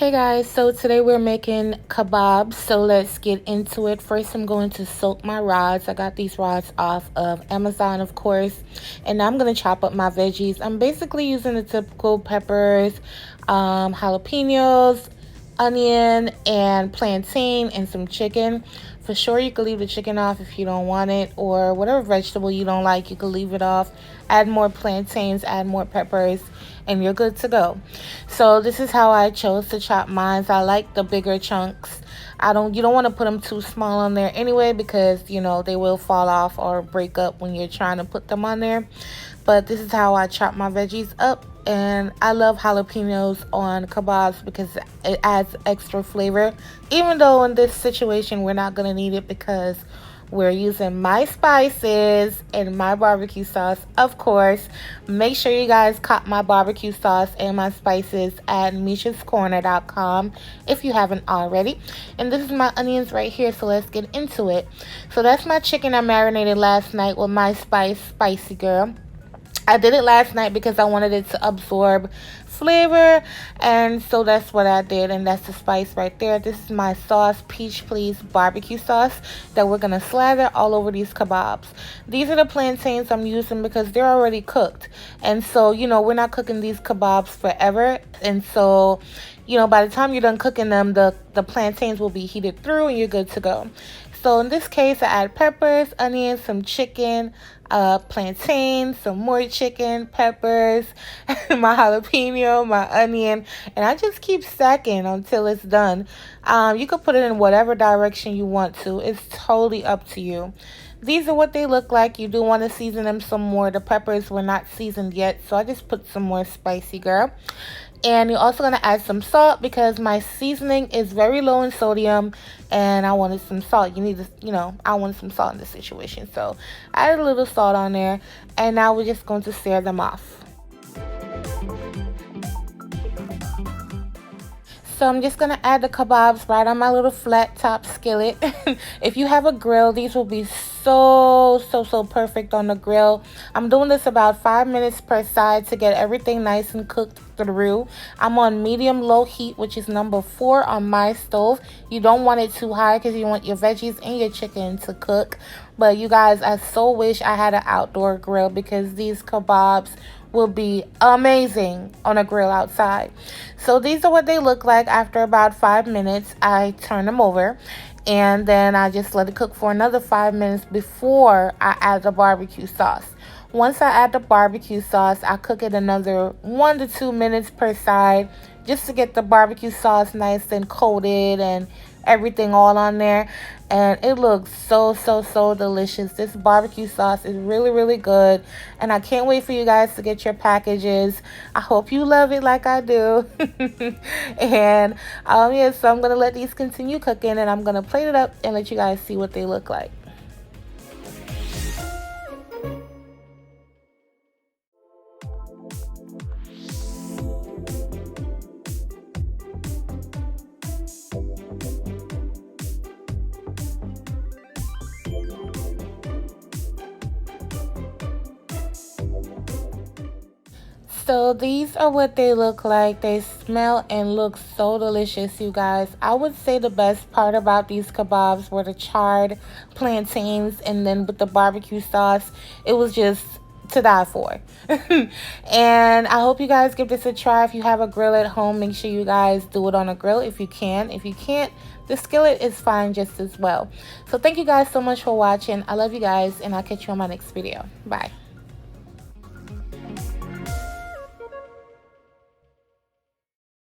Hey guys, so today we're making kebabs, so let's get into it. First, I'm going to soak my rods. I got these rods off of Amazon, of course, and now I'm going to chop up my veggies. I'm basically using the typical peppers, jalapeños, onion, and plantain, and some chicken. For sure, you could leave the chicken off if you don't want it, or whatever vegetable you don't like, you could leave it off. Add more plantains, add more peppers, and you're good to go. So this is how I chose to chop mine. I like the bigger chunks. You don't want to put them too small on there anyway, because they will fall off or break up when you're trying to put them on there. But this is how I chop my veggies up. And I love jalapenos on kebabs because it adds extra flavor, even though in this situation we're not going to need it because we're using my spices and my barbecue sauce, of course. Make sure you guys cop my barbecue sauce and my spices at mishascorner.com if you haven't already. And this is my onions right here, so let's get into it. So that's my chicken I marinated last night with my spicy girl. I did it last night because I wanted it to absorb flavor, and so that's what I did, and that's the spice right there. This is my sauce, Peach Please barbecue sauce, that we're going to slather all over these kebabs. These are the plantains I'm using because they're already cooked, and so, we're not cooking these kebabs forever, and so, by the time you're done cooking them, the plantains will be heated through and you're good to go. So in this case, I add peppers, onions, some chicken, plantain, some more chicken, peppers, my jalapeno, my onion, and I just keep stacking until it's done. You could put it in whatever direction you want to. It's totally up to you. These are what they look like. You do want to season them some more. The peppers were not seasoned yet, so I just put some more spicy, girl. And you're also going to add some salt because my seasoning is very low in sodium and I wanted some salt. You need to, I wanted some salt in this situation. So I added a little salt on there, and now we're just going to sear them off. So I'm just going to add the kebabs right on my little flat top skillet. If you have a grill, these will be so perfect on the grill. I'm doing this about 5 minutes per side to get everything nice and cooked through. I'm on medium low heat, which is number 4 on my stove. You don't want it too high because you want your veggies and your chicken to cook. But you guys, I so wish I had an outdoor grill because these kebabs will be amazing on a grill outside. So these are what they look like after about 5 minutes. I turn them over and then I just let it cook for another 5 minutes before I add the barbecue sauce. Once I add the barbecue sauce, I cook it another 1 to 2 minutes per side just to get the barbecue sauce nice and coated and everything all on there. And it looks so delicious. This barbecue sauce is really good, and I can't wait for you guys to get your packages. I hope you love it like I do. And yeah, so I'm gonna let these continue cooking, and I'm gonna plate it up and let you guys see what they look like. So these are what they look like. They smell and look so delicious, you guys. I would say the best part about these kebabs were the charred plantains, and then with the barbecue sauce, it was just to die for. And I hope you guys give this a try. If you have a grill at home, make sure you guys do it on a grill if you can. If you can't, the skillet is fine just as well. So thank you guys so much for watching. I love you guys, and I'll catch you on my next video. Bye.